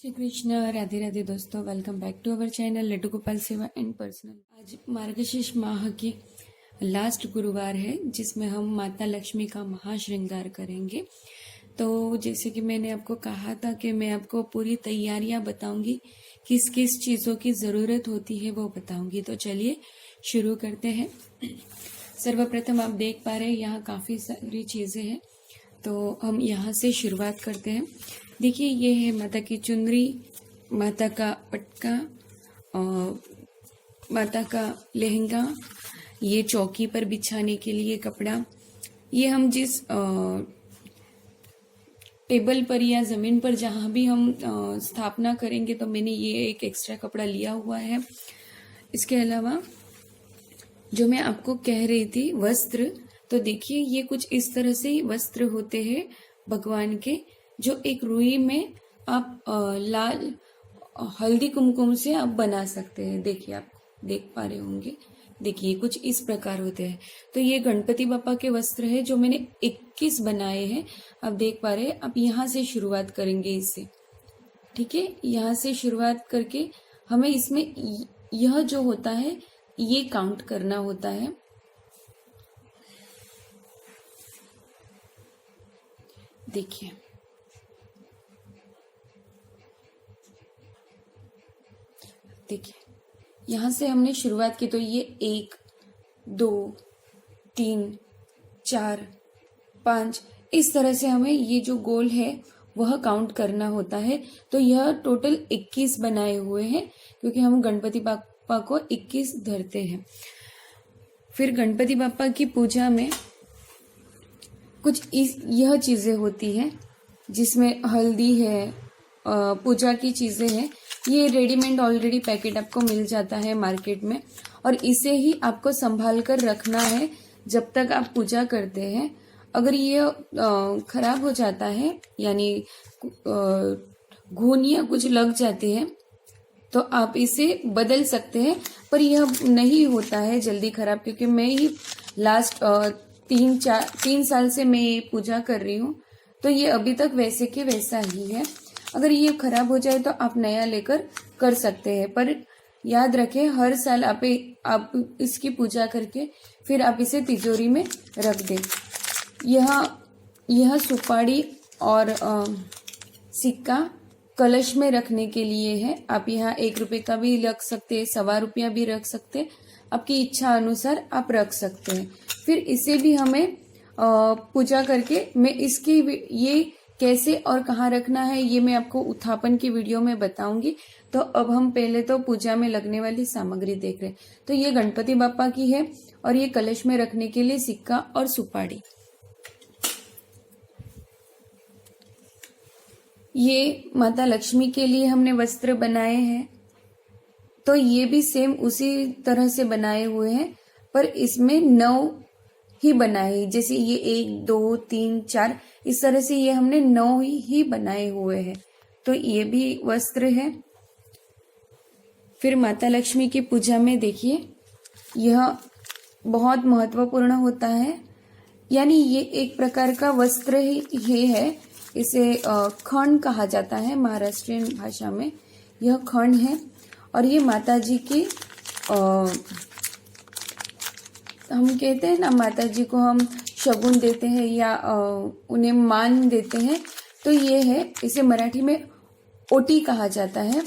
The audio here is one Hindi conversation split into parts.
श्री कृष्ण। राधे राधे दोस्तों, welcome back to our channel Laddu Gopal Seva and personal. आज मार्गशीर्ष माह की लास्ट गुरुवार है जिसमें हम माता लक्ष्मी का महाश्रृंगार करेंगे। तो जैसे कि मैंने आपको कहा था कि मैं आपको पूरी तैयारियां बताऊंगी, किस किस चीज़ों की ज़रूरत होती है वो बताऊंगी। तो चलिए शुरू करते हैं। सर्वप्रथम आप देख पा रहे हैं यहाँ काफ़ी सारी चीज़ें हैं, तो हम यहाँ से शुरुआत करते हैं। देखिए, ये है माता की चुनरी, माता का पटका, माता का लहंगा, ये चौकी पर बिछाने के लिए कपड़ा, ये हम जिस टेबल पर या ज़मीन पर जहाँ भी हम स्थापना करेंगे तो मैंने ये एक एक्स्ट्रा कपड़ा लिया हुआ है। इसके अलावा जो मैं आपको कह रही थी वस्त्र, तो देखिए ये कुछ इस तरह से वस्त्र होते हैं भगवान के, जो एक रुई में आप लाल हल्दी कुमकुम से आप बना सकते हैं। देखिए, आप देख पा रहे होंगे, देखिए कुछ इस प्रकार होते हैं। तो ये गणपति बापा के वस्त्र है जो मैंने 21 बनाए हैं। आप देख पा रहे हैं। आप यहाँ से शुरुआत करेंगे इससे, ठीक है। यहाँ से शुरुआत करके हमें इसमें यह जो होता है ये काउंट करना होता है। देखिए, यहाँ से हमने शुरुआत की तो ये 1 2 3 4 5 इस तरह से हमें ये जो गोल है वह काउंट करना होता है। तो यह टोटल 21 बनाए हुए हैं, क्योंकि हम गणपति बापा को 21 धरते हैं। फिर गणपति बापा की पूजा में कुछ यह चीजें होती हैं जिसमें हल्दी है, पूजा की चीजें हैं। ये रेडीमेड ऑलरेडी पैकेट आपको मिल जाता है मार्केट में, और इसे ही आपको संभाल कर रखना है जब तक आप पूजा करते हैं। अगर ये खराब हो जाता है, यानी घुन या कुछ लग जाते हैं, तो आप इसे बदल सकते हैं। पर यह नहीं होता है जल्दी खराब, क्योंकि मैं ही लास्ट 3 साल से मैं ये पूजा कर रही हूँ, तो ये अभी तक वैसे के वैसा ही है। अगर ये खराब हो जाए तो आप नया लेकर कर सकते हैं, पर याद रखें हर साल आप इसकी पूजा करके फिर आप इसे तिजोरी में रख दें। यह सुपारी और सिक्का कलश में रखने के लिए है। आप यहाँ 1 रुपए का भी रख सकते हैं, 1.25 रुपया भी रख सकते हैं, आपकी इच्छा अनुसार आप रख सकते हैं। फिर इसे भी हमें पूजा करके, मैं इसकी ये कैसे और कहाँ रखना है ये मैं आपको उत्थापन की वीडियो में बताऊंगी। तो अब हम पहले तो पूजा में लगने वाली सामग्री देख रहे हैं। तो ये गणपति बापा की है, और ये कलश में रखने के लिए सिक्का और सुपारी। ये माता लक्ष्मी के लिए हमने वस्त्र बनाए हैं, तो ये भी सेम उसी तरह से बनाए हुए हैं, पर इसमें 9 ही बनाए। जैसे ये 1 2 3 4 इस तरह से ये हमने 9 ही बनाए हुए हैं। तो ये भी वस्त्र है। फिर माता लक्ष्मी की पूजा में देखिए, यह बहुत महत्वपूर्ण होता है, यानी ये एक प्रकार का वस्त्र ही है। इसे खण कहा जाता है महाराष्ट्रियन भाषा में। यह खण है, और ये माता जी की हम कहते हैं ना, माता जी को हम शगुन देते हैं या उन्हें मान देते हैं, तो ये है, इसे मराठी में ओटी कहा जाता है।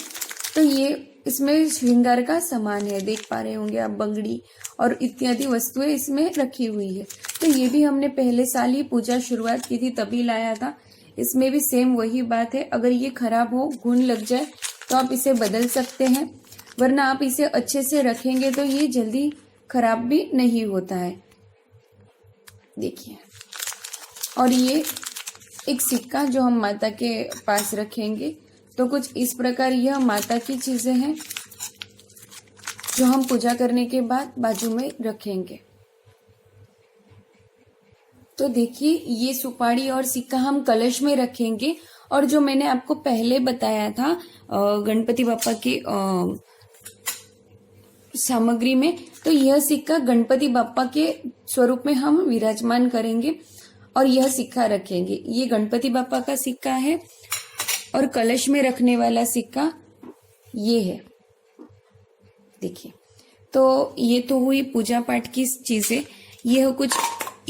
तो ये इसमें श्रृंगार का सामान है, देख पा रहे होंगे आप, बंगड़ी और इत्यादि वस्तुएं इसमें रखी हुई है। तो ये भी हमने पहले साल ही पूजा शुरुआत की थी तभी लाया था। इसमें भी सेम वही बात है। अगर ये खराब हो, घुन लग जाए, तो आप इसे बदल सकते हैं, वरना आप इसे अच्छे से रखेंगे तो ये जल्दी खराब भी नहीं होता है। देखिए, और ये एक सिक्का जो हम माता के पास रखेंगे। तो कुछ इस प्रकार यह माता की चीजें हैं जो हम पूजा करने के बाद बाजू में रखेंगे। तो देखिए, ये सुपारी और सिक्का हम कलश में रखेंगे, और जो मैंने आपको पहले बताया था गणपति बापा की सामग्री में, तो यह सिक्का गणपति बापा के स्वरूप में हम विराजमान करेंगे और यह सिक्का रखेंगे। ये गणपति बापा का सिक्का है, और कलश में रखने वाला सिक्का ये है। देखिए, तो ये तो हुई पूजा पाठ की चीजें। यह कुछ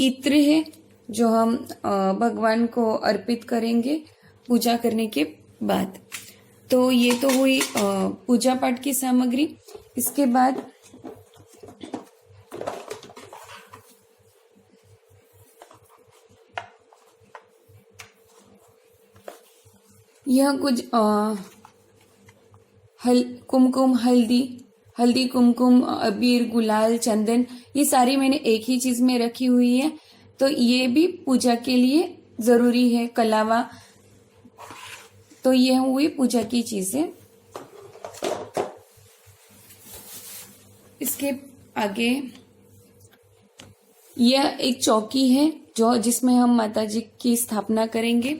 इत्र है जो हम भगवान को अर्पित करेंगे पूजा करने के बाद। तो ये तो हुई पूजा पाठ की सामग्री। इसके बाद यह कुछ कुमकुम, हल्दी कुमकुम, अबीर, गुलाल, चंदन, ये सारी मैंने एक ही चीज में रखी हुई है। तो ये भी पूजा के लिए जरूरी है। कलावा, तो ये हुई पूजा की चीजें। इसके आगे यह एक चौकी है जो जिसमें हम माता जी की स्थापना करेंगे।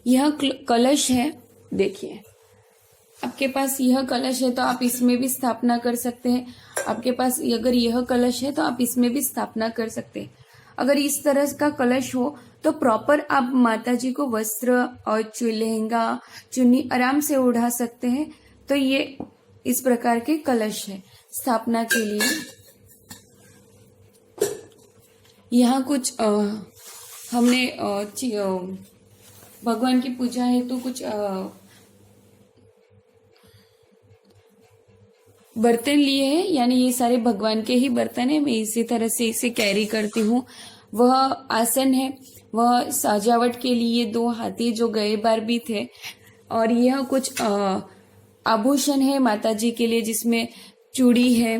यह कलश है। देखिए, आपके पास यह कलश है तो आप इसमें भी स्थापना कर सकते हैं। आपके पास अगर यह कलश है तो आप इसमें भी स्थापना कर सकते हैं। अगर इस तरह का कलश हो तो प्रॉपर आप माता जी को वस्त्र और लहंगा, चुन्नी आराम से उड़ा सकते हैं। तो ये इस प्रकार के कलश है स्थापना के लिए। यहाँ कुछ हमने भगवान की पूजा है तो कुछ बर्तन लिए हैं, यानी ये सारे भगवान के ही बर्तन है। मैं इसी तरह से इसे कैरी करती हूँ। वह आसन है, वह सजावट के लिए 2 हाथी जो गए बार भी थे। और यह कुछ आभूषण है माता जी के लिए, जिसमें चूड़ी है।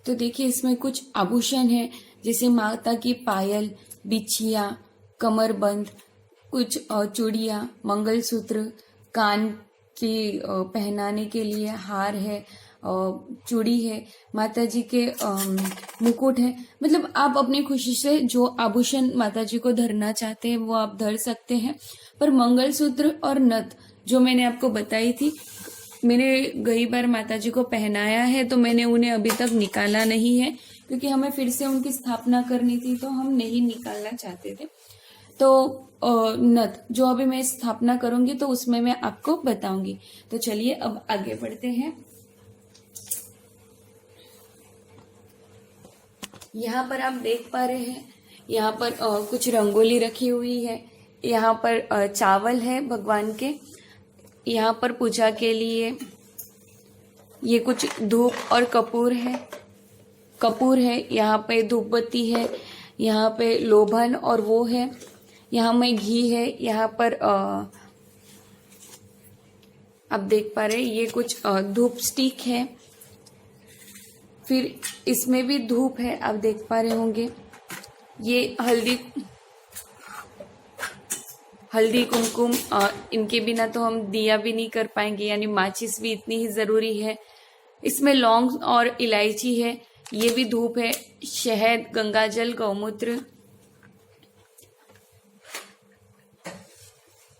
तो देखिए, इसमें कुछ आभूषण है जैसे माता की पायल, बिछिया, कमरबंद, कुछ चूड़ियां, मंगलसूत्र, कान की पहनाने के लिए हार है, चूड़ी है, माता जी के मुकुट है। मतलब आप अपनी खुशी से जो आभूषण माता जी को धरना चाहते हैं वो आप धर सकते हैं। पर मंगलसूत्र और नथ जो मैंने आपको बताई थी, मैंने कई बार माता जी को पहनाया है, तो मैंने उन्हें अभी तक निकाला नहीं है क्योंकि हमें फिर से उनकी स्थापना करनी थी, तो हम नहीं निकालना चाहते थे। तो नथ जो अभी मैं स्थापना करूंगी तो उसमें मैं आपको बताऊंगी। तो चलिए अब आगे बढ़ते हैं। यहाँ पर आप देख पा रहे हैं, यहाँ पर कुछ रंगोली रखी हुई है। यहाँ पर चावल है भगवान के। यहाँ पर पूजा के लिए ये कुछ धूप और कपूर है। यहाँ पे धूपबत्ती है, यहाँ पे लोभन और वो है, यहाँ में घी है। यहाँ पर आप देख पा रहे हैं ये कुछ धूप स्टिक है। फिर इसमें भी धूप है, आप देख पा रहे होंगे। ये हल्दी कुमकुम, इनके बिना तो हम दिया भी नहीं कर पाएंगे, यानी माचिस भी इतनी ही जरूरी है। इसमें लौंग और इलायची है। ये भी धूप है। शहद, गंगाजल, गौमूत्र।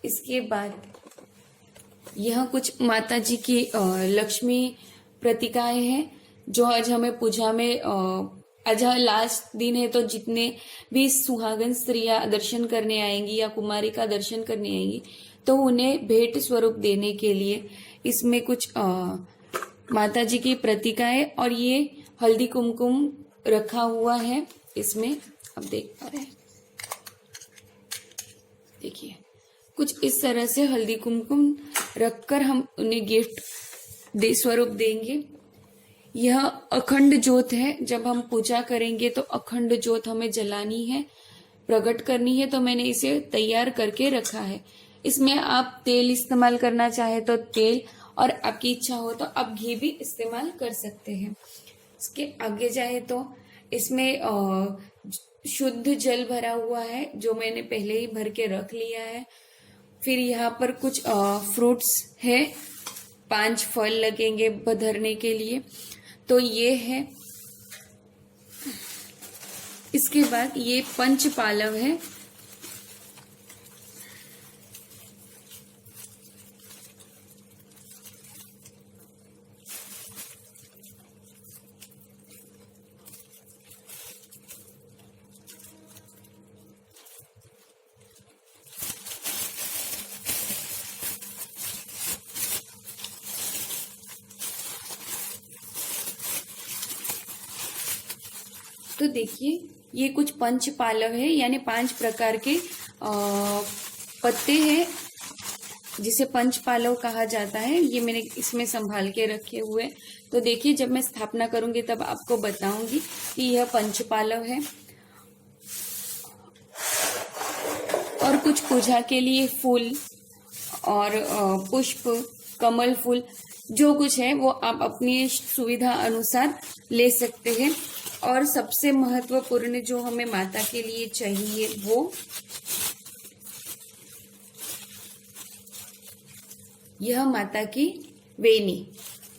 इसके बाद यह कुछ माता जी की लक्ष्मी प्रतीकाएं हैं जो आज हमें पूजा में आज लास्ट दिन है, तो जितने भी सुहागन स्त्रियां दर्शन करने आएंगी या कुमारी का दर्शन करने आएंगी तो उन्हें भेंट स्वरूप देने के लिए इसमें कुछ माता जी की प्रतीकाएं और ये हल्दी कुमकुम रखा हुआ है। इसमें आप देख पा रहे हैं, देखिए कुछ इस तरह से हल्दी कुमकुम रखकर हम उन्हें गिफ्ट स्वरूप देंगे। यह अखंड ज्योत है। जब हम पूजा करेंगे तो अखंड ज्योत हमें जलानी है, प्रकट करनी है, तो मैंने इसे तैयार करके रखा है। इसमें आप तेल इस्तेमाल करना चाहे तो तेल, और आपकी इच्छा हो तो आप घी भी इस्तेमाल कर सकते हैं। इसके आगे जाए तो इसमें शुद्ध जल भरा हुआ है जो मैंने पहले ही भर के रख लिया है। फिर यहाँ पर कुछ फ्रूट्स है, 5 फल लगेंगे भरने के लिए, तो ये है। इसके बाद ये पंच पालव है। तो देखिए ये कुछ पंच पालव है, यानी 5 प्रकार के पत्ते हैं जिसे पंच पालव कहा जाता है। ये मैंने इसमें संभाल के रखे हुए। तो देखिए जब मैं स्थापना करूंगी तब आपको बताऊंगी कि यह पंच पालव है। और कुछ पूजा के लिए फूल और पुष्प, कमल फूल, जो कुछ है वो आप अपनी सुविधा अनुसार ले सकते हैं। और सबसे महत्वपूर्ण जो हमें माता के लिए चाहिए वो यह माता की वेणी,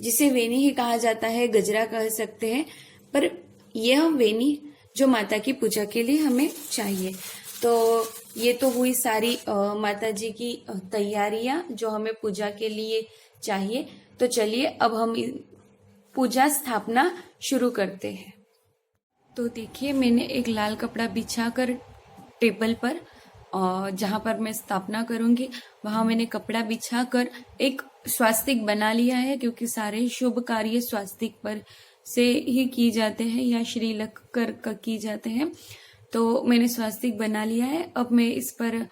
जिसे वेणी ही कहा जाता है, गजरा कह सकते हैं, पर यह वेणी जो माता की पूजा के लिए हमें चाहिए। तो ये तो हुई सारी माता जी की तैयारियां जो हमें पूजा के लिए चाहिए। तो चलिए अब हम पूजा स्थापना शुरू करते हैं। तो देखिए मैंने एक लाल कपड़ा बिछाकर टेबल पर, जहां पर मैं स्थापना करूंगी वहां मैंने कपड़ा बिछाकर एक स्वास्तिक बना लिया है, क्योंकि सारे शुभ कार्य स्वास्तिक पर से ही की जाते हैं या श्री लिख कर की जाते हैं। तो मैंने स्वास्तिक बना लिया है। अब मैं इस पर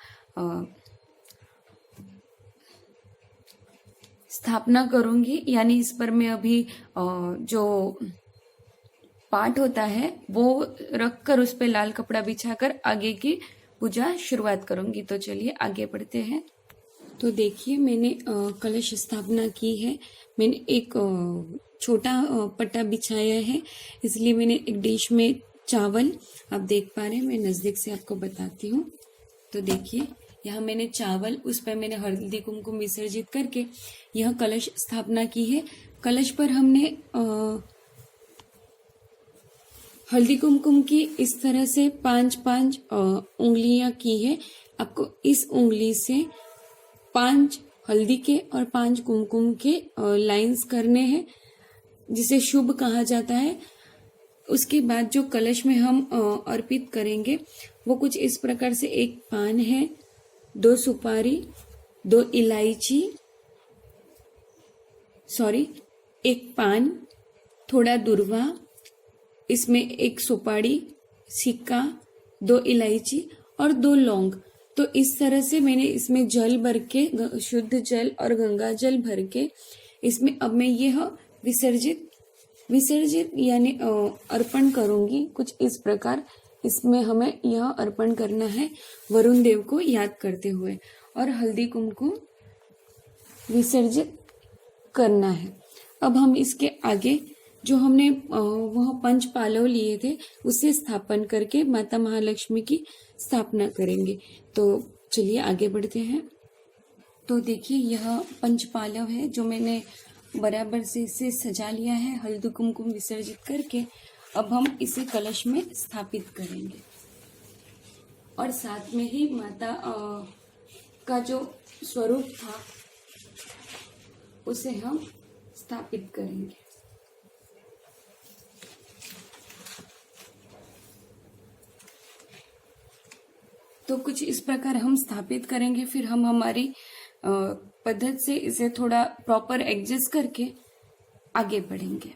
स्थापना करूंगी, यानी इस पर मैं अभी जो पाठ होता है वो रखकर उस पर लाल कपड़ा बिछाकर आगे की पूजा शुरुआत करूंगी। तो चलिए आगे बढ़ते हैं। तो देखिए मैंने कलश स्थापना की है। मैंने एक छोटा पट्टा बिछाया है, इसलिए मैंने एक डिश में चावल, आप देख पा रहे हैं, मैं नजदीक से आपको बताती हूँ। तो देखिए यहाँ मैंने चावल, उस पर मैंने हल्दी कुमकुम विसर्जित करके यह कलश स्थापना की है। कलश पर हमने हल्दी कुमकुम की इस तरह से 5-5 उंगलियां की है। आपको इस उंगली से 5 हल्दी के और 5 कुमकुम के लाइंस करने हैं, जिसे शुभ कहा जाता है। उसके बाद जो कलश में हम अर्पित करेंगे वो कुछ इस प्रकार से, एक पान है, 2 सुपारी, 2 इलायची, एक पान, थोड़ा दुर्वा, इसमें 1 सुपारी, सिक्का, 2 इलायची और 2 लौंग। तो इस तरह से मैंने इसमें जल भर के, शुद्ध जल और गंगा जल भर के, इसमें अब मैं यह विसर्जित यानी अर्पण करूंगी। कुछ इस प्रकार इसमें हमें यह अर्पण करना है वरुण देव को याद करते हुए, और हल्दी कुमकुम विसर्जित करना है। अब हम इसके आगे जो हमने वह पंच पालव लिए थे उससे स्थापन करके माता महालक्ष्मी की स्थापना करेंगे। तो चलिए आगे बढ़ते हैं। तो देखिए यह पंच पालव है जो मैंने बराबर से इसे सजा लिया है हल्दी कुमकुम विसर्जित करके। अब हम इसे कलश में स्थापित करेंगे और साथ में ही माता का जो स्वरूप था उसे हम स्थापित करेंगे। तो कुछ इस प्रकार हम स्थापित करेंगे, फिर हम हमारी पद्धति से इसे थोड़ा प्रॉपर एडजस्ट करके आगे बढ़ेंगे।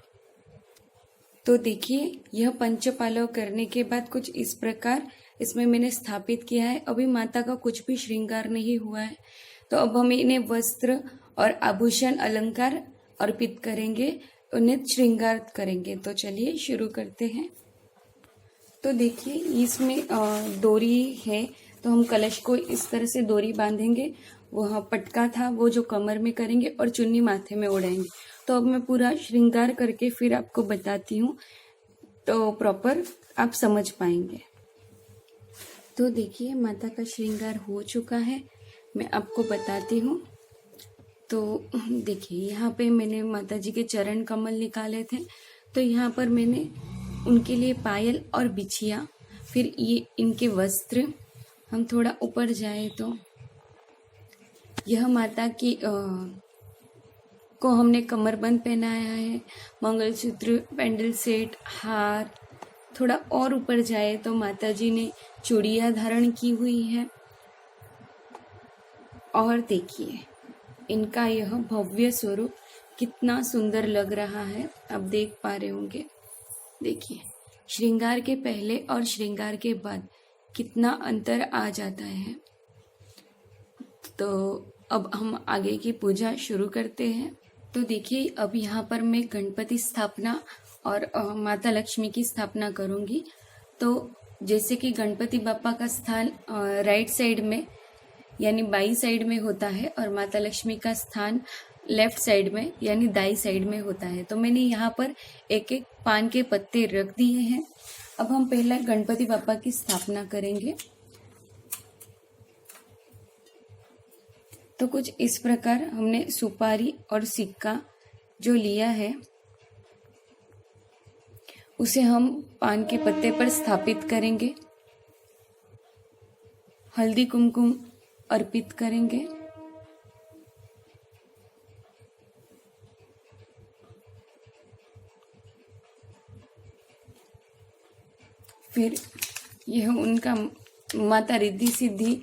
तो देखिए यह पंचपालव करने के बाद कुछ इस प्रकार इसमें मैंने स्थापित किया है। अभी माता का कुछ भी श्रृंगार नहीं हुआ है, तो अब हम इन्हें वस्त्र और आभूषण अलंकार अर्पित करेंगे, उन्हें श्रृंगार करेंगे। तो चलिए शुरू करते हैं। तो देखिए इसमें डोरी है, तो हम कलश को इस तरह से डोरी बांधेंगे। वह पटका था वो जो कमर में करेंगे और चुन्नी माथे में ओढ़ाएंगे। तो अब मैं पूरा श्रृंगार करके फिर आपको बताती हूँ, तो प्रॉपर आप समझ पाएंगे। तो देखिए माता का श्रृंगार हो चुका है, मैं आपको बताती हूँ। तो देखिए यहाँ पे मैंने माता जी के चरण कमल निकाले थे, तो यहाँ पर मैंने उनके लिए पायल और बिछिया, फिर ये इनके वस्त्र। हम थोड़ा ऊपर जाए तो यह माता की को हमने कमरबंद पहनाया है, मंगलसूत्र, पेंडल सेट, हार। थोड़ा और ऊपर जाए तो माता जी ने चूड़ियाँ धारण की हुई है। और देखिए इनका यह भव्य स्वरूप कितना सुंदर लग रहा है, आप देख पा रहे होंगे। देखिए श्रृंगार के पहले और श्रृंगार के बाद कितना अंतर आ जाता है। तो अब हम आगे की पूजा शुरू करते हैं। तो देखिए, अब यहाँ पर मैं गणपति स्थापना और माता लक्ष्मी की स्थापना करूँगी। तो जैसे कि गणपति बापा का स्थान राइट साइड में यानी बाई साइड में होता है और माता लक्ष्मी का स्थान लेफ्ट साइड में यानी दाई साइड में होता है। तो मैंने यहाँ पर एक एक पान के पत्ते रख दिए हैं। अब हम पहले गणपति बापा की स्थापना करेंगे। तो कुछ इस प्रकार हमने सुपारी और सिक्का जो लिया है उसे हम पान के पत्ते पर स्थापित करेंगे, हल्दी कुमकुम अर्पित करेंगे। फिर यह उनका माता रिद्धि सिद्धि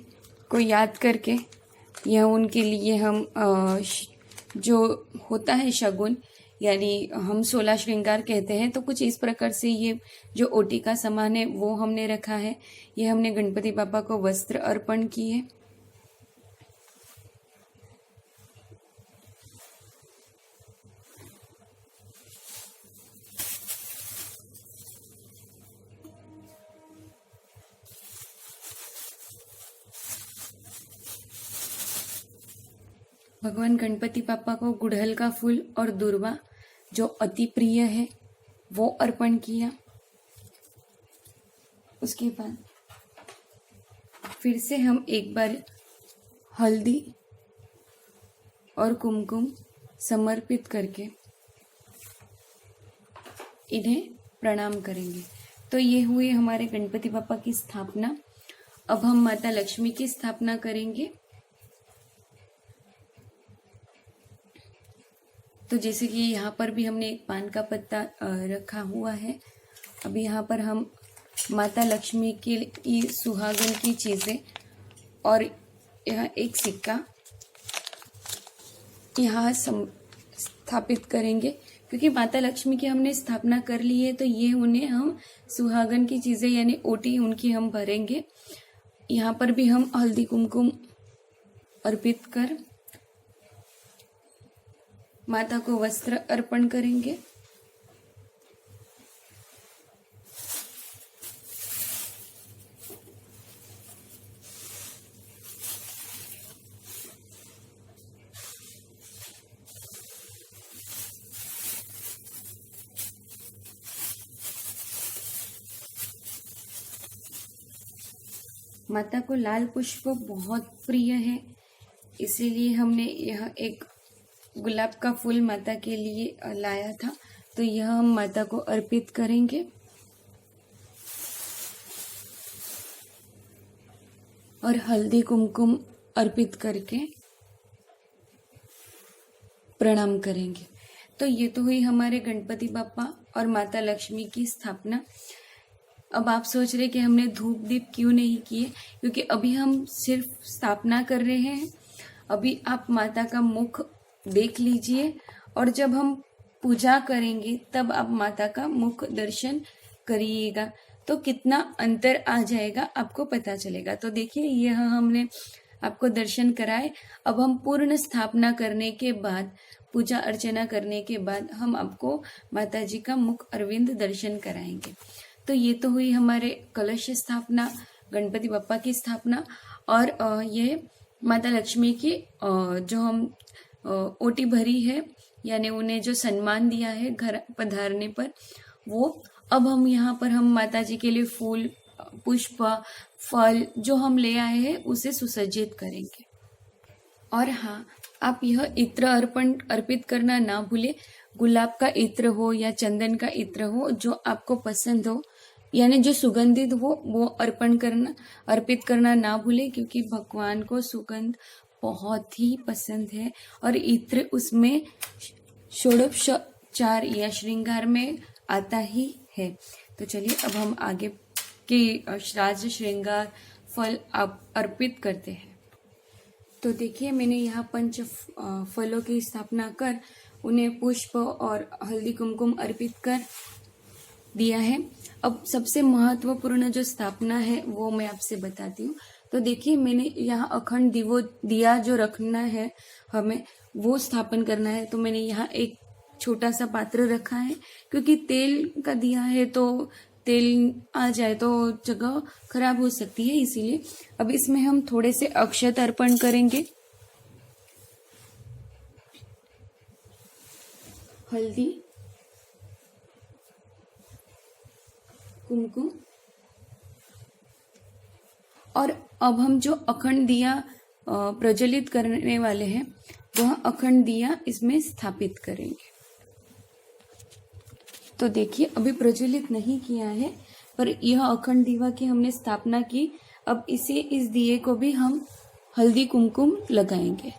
को याद करके यह उनके लिए हम जो होता है शगुन यानी हम 16 श्रृंगार कहते हैं। तो कुछ इस प्रकार से ये जो ओटी का सामान है वो हमने रखा है। ये हमने गणपति बापा को वस्त्र अर्पण किए। भगवान गणपति बापा को गुड़हल का फूल और दूर्वा जो अति प्रिय है वो अर्पण किया। उसके बाद फिर से हम एक बार हल्दी और कुमकुम समर्पित करके इन्हें प्रणाम करेंगे। तो ये हुई हमारे गणपति बापा की स्थापना। अब हम माता लक्ष्मी की स्थापना करेंगे। तो जैसे कि यहाँ पर भी हमने एक पान का पत्ता रखा हुआ है। अब यहाँ पर हम माता लक्ष्मी की सुहागन की चीज़ें और यहाँ एक सिक्का यहाँ स्थापित करेंगे, क्योंकि माता लक्ष्मी की हमने स्थापना कर ली है। तो ये उन्हें हम सुहागन की चीज़ें यानी ओटी उनकी हम भरेंगे। यहाँ पर भी हम हल्दी कुमकुम अर्पित कर माता को वस्त्र अर्पण करेंगे। माता को लाल पुष्प बहुत प्रिय है, इसीलिए हमने यह एक गुलाब का फूल माता के लिए लाया था। तो यह हम माता को अर्पित करेंगे और हल्दी कुमकुम अर्पित करके प्रणाम करेंगे। तो ये तो हुई हमारे गणपति बापा और माता लक्ष्मी की स्थापना। अब आप सोच रहे कि हमने धूप दीप क्यों नहीं किए, क्योंकि अभी हम सिर्फ स्थापना कर रहे हैं। अभी आप माता का मुख देख लीजिए और जब हम पूजा करेंगे तब आप माता का मुख दर्शन करिएगा, तो कितना अंतर आ जाएगा आपको पता चलेगा। तो देखिए, यह हमने आपको दर्शन कराए। अब हम पूर्ण स्थापना करने के बाद, पूजा अर्चना करने के बाद हम आपको माता जी का मुख अरविंद दर्शन कराएंगे। तो ये तो हुई हमारे कलश स्थापना, गणपति बप्पा की स्थापना। और ये माता लक्ष्मी की जो हम ओटी भरी है यानी उन्हें जो सम्मान दिया है घर पधारने पर, वो अब हम यहाँ पर हम माता जी के लिए फूल, पुष्प, फल जो हम ले आए हैं उसे सुसज्जित करेंगे। और हाँ, आप यह इत्र अर्पित करना ना भूले। गुलाब का इत्र हो या चंदन का इत्र हो, जो आपको पसंद हो यानी जो सुगंधित हो, वो अर्पित करना ना भूले, क्योंकि भगवान को सुगंध बहुत ही पसंद है। और इत्र उसमें षोडशोपचार या श्रृंगार में आता ही है। तो चलिए अब हम आगे के राज श्रृंगार फल अर्पित करते हैं। तो देखिए, मैंने यहाँ 5 फलों की स्थापना कर उन्हें पुष्प और हल्दी कुमकुम अर्पित कर दिया है। अब सबसे महत्वपूर्ण जो स्थापना है वो मैं आपसे बताती हूँ। तो देखिए, मैंने यहाँ अखंड दिया जो रखना है हमें, वो स्थापन करना है। तो मैंने यहाँ एक छोटा सा पात्र रखा है, क्योंकि तेल का दिया है तो तेल आ जाए तो जगह खराब हो सकती है, इसीलिए। अब इसमें हम थोड़े से अक्षत अर्पण करेंगे, हल्दी, कुमकुम, और अब हम जो अखंड दिया प्रज्वलित करने वाले हैं, वह अखंड दिया इसमें स्थापित करेंगे। तो देखिए, अभी प्रज्वलित नहीं किया है, पर यह अखंड दीवा की हमने स्थापना की। अब इस दिए को भी हम हल्दी कुमकुम लगाएंगे।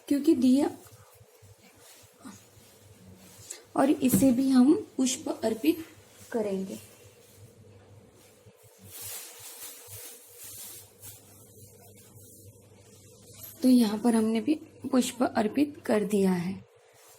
क्योंकि दिया, और इसे भी हम पुष्प अर्पित करेंगे। तो यहाँ पर हमने भी पुष्प अर्पित कर दिया है।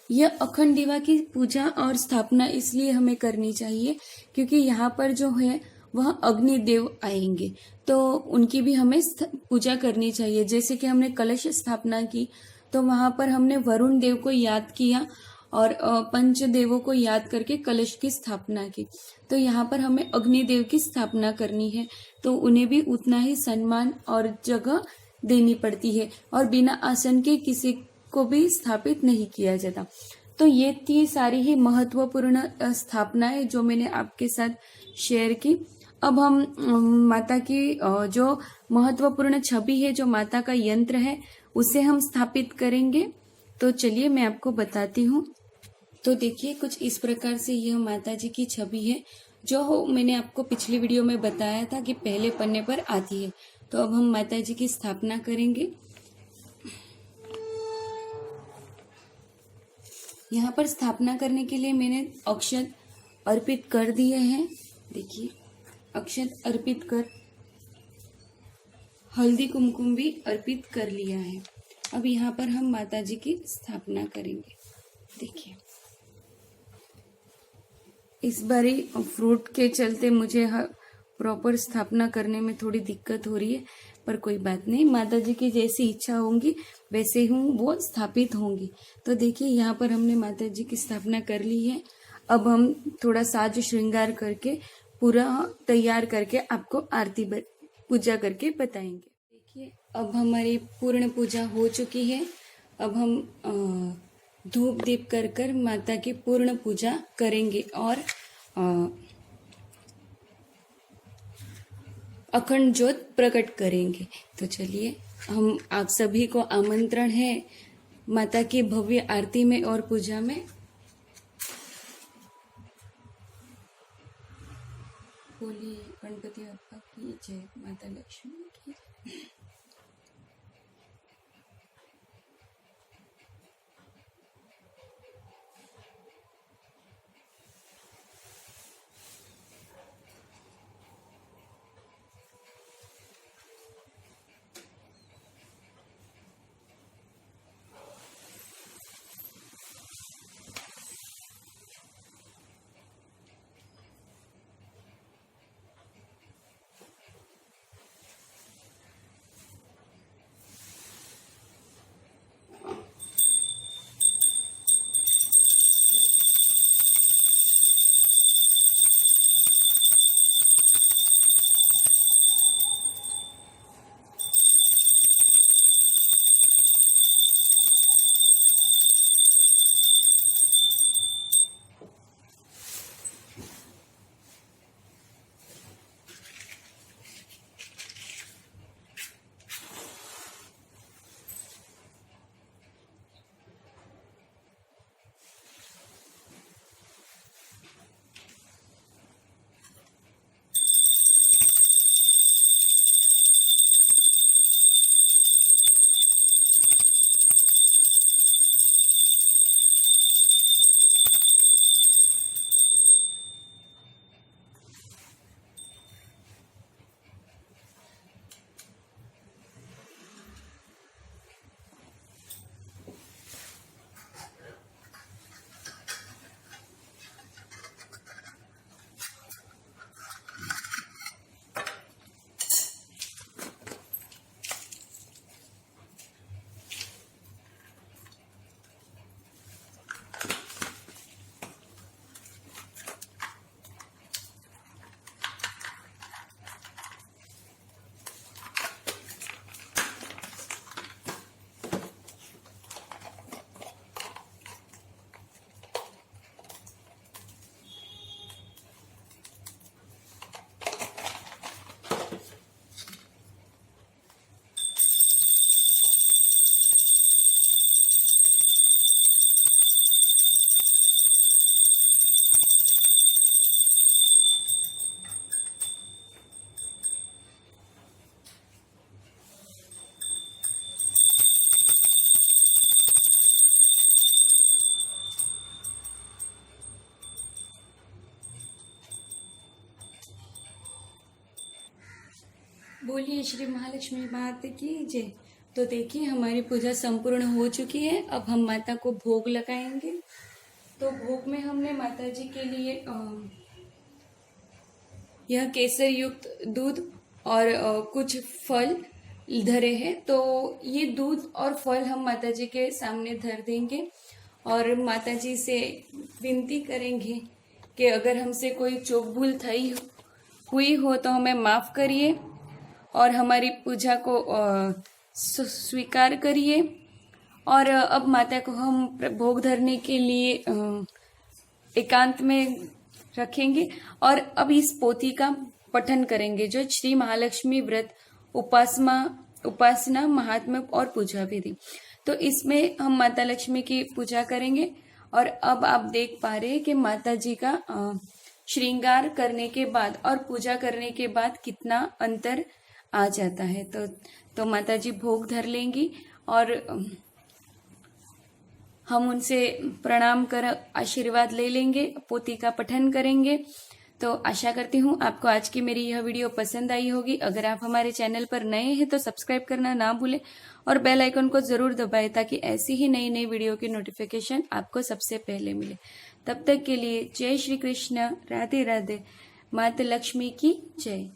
यह अखंड दीवा की पूजा और स्थापना इसलिए हमें करनी चाहिए क्योंकि यहाँ पर जो है वह अग्निदेव आएंगे, तो उनकी भी हमें पूजा करनी चाहिए। जैसे कि हमने कलश स्थापना की तो वहां पर हमने वरुण देव को याद किया और पंचदेवों को याद करके कलश की स्थापना की। तो यहाँ पर हमें अग्निदेव की स्थापना करनी है, तो उन्हें भी उतना ही सम्मान और जगह देनी पड़ती है, और बिना आसन के किसी को भी स्थापित नहीं किया जाता। तो ये थी सारी ही महत्वपूर्ण स्थापनाएं जो मैंने आपके साथ शेयर की। अब हम माता की जो महत्वपूर्ण छवि है, जो माता का यंत्र है, उसे हम स्थापित करेंगे। तो चलिए मैं आपको बताती हूँ। तो देखिए, कुछ इस प्रकार से यह माता जी की छवि है, जो मैंने आपको पिछली वीडियो में बताया था कि पहले पन्ने पर आती है। तो अब हम माता जी की स्थापना करेंगे। यहाँ पर स्थापना करने के लिए मैंने अक्षत अर्पित कर दिए हैं। देखिए, अक्षत अर्पित कर हल्दी कुमकुम भी अर्पित कर लिया है। अब यहाँ पर हम माता जी की स्थापना करेंगे। देखिए, इस बारी फ्रूट के चलते मुझे प्रॉपर स्थापना करने में थोड़ी दिक्कत हो रही है, पर कोई बात नहीं, माता जी की जैसी इच्छा होंगी वैसे हूँ वो स्थापित होंगी। तो देखिए, यहाँ पर हमने माता जी की स्थापना कर ली है। अब हम थोड़ा साज श्रृंगार करके पूरा तैयार करके आपको आरती पूजा करके बताएंगे। देखिए, अब हमारी पूर्ण पूजा हो चुकी है। अब हम धूप दीप कर माता की पूर्ण पूजा करेंगे और अखंड ज्योत प्रकट करेंगे। तो चलिए, हम आप सभी को आमंत्रण है माता की भव्य आरती में और पूजा में। बोलिए गणपति बप्पा की जय, माता लक्ष्मी की जय। बोलिए श्री महालक्ष्मी मात की जय। तो देखिए हमारी पूजा संपूर्ण हो चुकी है। अब हम माता को भोग लगाएंगे। तो भोग में हमने माता जी के लिए यह केसर युक्त दूध और कुछ फल धरे हैं। तो ये दूध और फल हम माता जी के सामने धर देंगे और माता जी से विनती करेंगे कि अगर हमसे कोई चूक भूल हुई हो तो हमें माफ़ करिए और हमारी पूजा को स्वीकार करिए। और अब माता को हम भोग धरने के लिए एकांत में रखेंगे और अब इस पोथी का पठन करेंगे जो श्री महालक्ष्मी व्रत उपासना महात्म्य और पूजा विधि। तो इसमें हम माता लक्ष्मी की पूजा करेंगे। और अब आप देख पा रहे हैं कि माता जी का श्रृंगार करने के बाद और पूजा करने के बाद कितना अंतर आ जाता है। तो माता जी भोग धर लेंगी और हम उनसे प्रणाम कर आशीर्वाद ले लेंगे, पोथी का पठन करेंगे। तो आशा करती हूँ आपको आज की मेरी यह वीडियो पसंद आई होगी। अगर आप हमारे चैनल पर नए हैं तो सब्सक्राइब करना ना भूलें और बेल आइकन को जरूर दबाएं ताकि ऐसी ही नई नई वीडियो की नोटिफिकेशन आपको सबसे पहले मिले। तब तक के लिए जय श्री कृष्ण, राधे राधे, माता लक्ष्मी की जय।